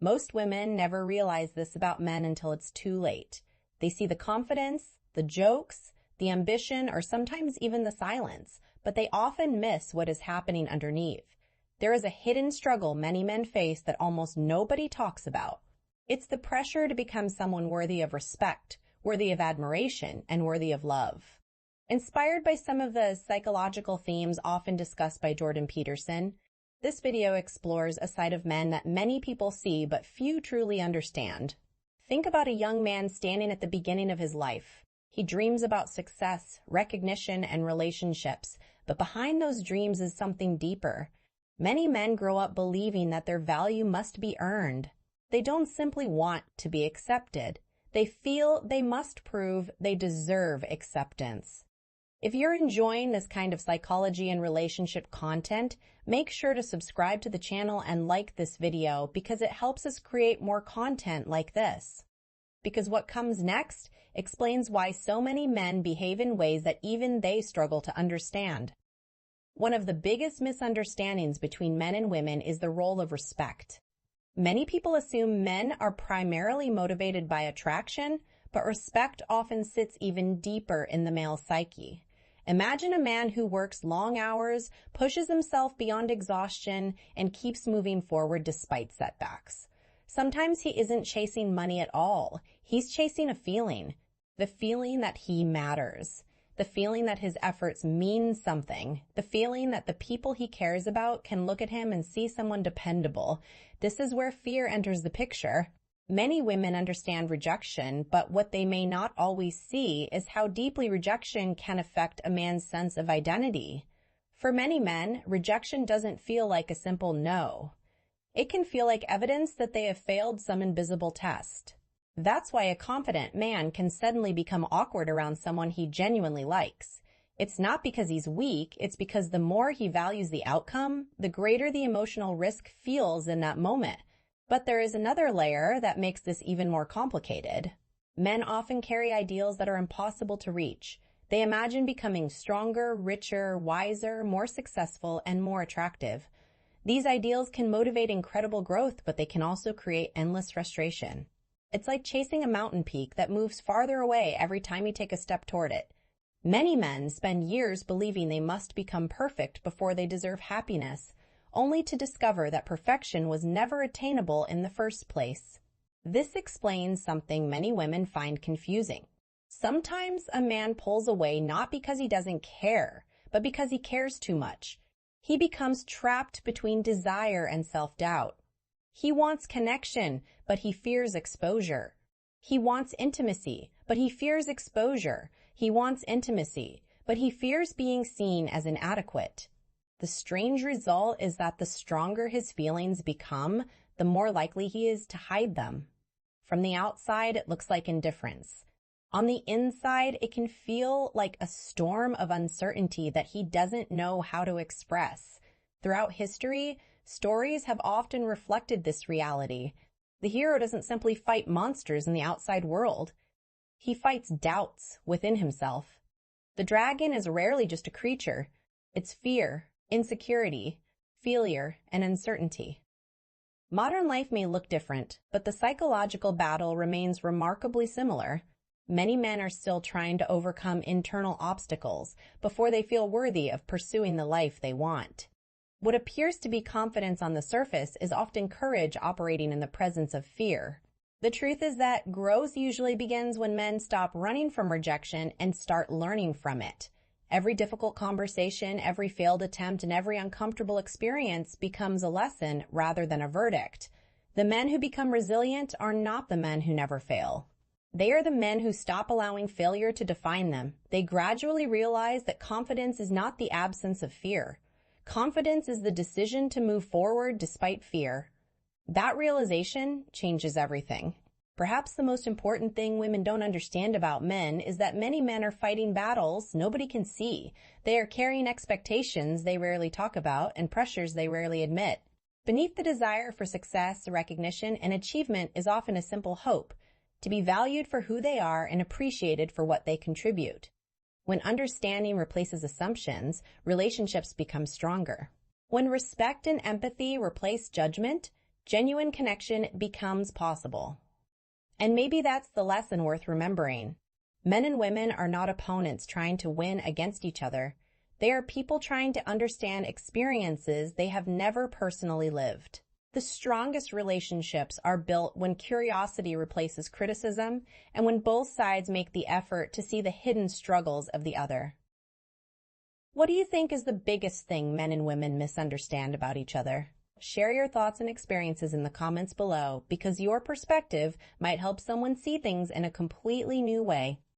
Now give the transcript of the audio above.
Most women never realize this about men until it's too late. They see the confidence, the jokes, the ambition, or sometimes even the silence, but they often miss what is happening underneath. There is a hidden struggle many men face that almost nobody talks about. It's the pressure to become someone worthy of respect, worthy of admiration, and worthy of love. Inspired by some of the psychological themes often discussed by Jordan Peterson, this video explores a side of men that many people see but few truly understand. Think about a young man standing at the beginning of his life. He dreams about success, recognition, and relationships, but behind those dreams is something deeper. Many men grow up believing that their value must be earned. They don't simply want to be accepted. They feel they must prove they deserve acceptance. If you're enjoying this kind of psychology and relationship content, make sure to subscribe to the channel and like this video because it helps us create more content like this. Because what comes next explains why so many men behave in ways that even they struggle to understand. One of the biggest misunderstandings between men and women is the role of respect. Many people assume men are primarily motivated by attraction, but respect often sits even deeper in the male psyche. Imagine a man who works long hours, pushes himself beyond exhaustion, and keeps moving forward despite setbacks. Sometimes he isn't chasing money at all. He's chasing a feeling, the feeling that he matters, the feeling that his efforts mean something, the feeling that the people he cares about can look at him and see someone dependable. This is where fear enters the picture. Many women understand rejection, but what they may not always see is how deeply rejection can affect a man's sense of identity. For many men, rejection doesn't feel like a simple no. It can feel like evidence that they have failed some invisible test. That's why a confident man can suddenly become awkward around someone he genuinely likes. It's not because he's weak, it's because the more he values the outcome, the greater the emotional risk feels in that moment. But there is another layer that makes this even more complicated. Men often carry ideals that are impossible to reach. They imagine becoming stronger, richer, wiser, more successful, and more attractive. These ideals can motivate incredible growth, but they can also create endless frustration. It's like chasing a mountain peak that moves farther away every time you take a step toward it. Many men spend years believing they must become perfect before they deserve happiness, only to discover that perfection was never attainable in the first place. This explains something many women find confusing. Sometimes a man pulls away not because he doesn't care, but because he cares too much. He becomes trapped between desire and self-doubt. He wants connection, but he fears exposure. He wants intimacy, but he fears exposure. He wants intimacy, but he fears being seen as inadequate. The strange result is that the stronger his feelings become, the more likely he is to hide them. From the outside, it looks like indifference. On the inside, it can feel like a storm of uncertainty that he doesn't know how to express. Throughout history, stories have often reflected this reality. The hero doesn't simply fight monsters in the outside world. He fights doubts within himself. The dragon is rarely just a creature. It's fear, insecurity, failure, and uncertainty. Modern life may look different, but the psychological battle remains remarkably similar. Many men are still trying to overcome internal obstacles before they feel worthy of pursuing the life they want. What appears to be confidence on the surface is often courage operating in the presence of fear. The truth is that growth usually begins when men stop running from rejection and start learning from it. Every difficult conversation, every failed attempt, and every uncomfortable experience becomes a lesson rather than a verdict. The men who become resilient are not the men who never fail. They are the men who stop allowing failure to define them. They gradually realize that confidence is not the absence of fear. Confidence is the decision to move forward despite fear. That realization changes everything. Perhaps the most important thing women don't understand about men is that many men are fighting battles nobody can see. They are carrying expectations they rarely talk about and pressures they rarely admit. Beneath the desire for success, recognition, and achievement is often a simple hope to be valued for who they are and appreciated for what they contribute. When understanding replaces assumptions, relationships become stronger. When respect and empathy replace judgment, genuine connection becomes possible. And maybe that's the lesson worth remembering. Men and women are not opponents trying to win against each other. They are people trying to understand experiences they have never personally lived. The strongest relationships are built when curiosity replaces criticism and when both sides make the effort to see the hidden struggles of the other. What do you think is the biggest thing men and women misunderstand about each other? Share your thoughts and experiences in the comments below because your perspective might help someone see things in a completely new way.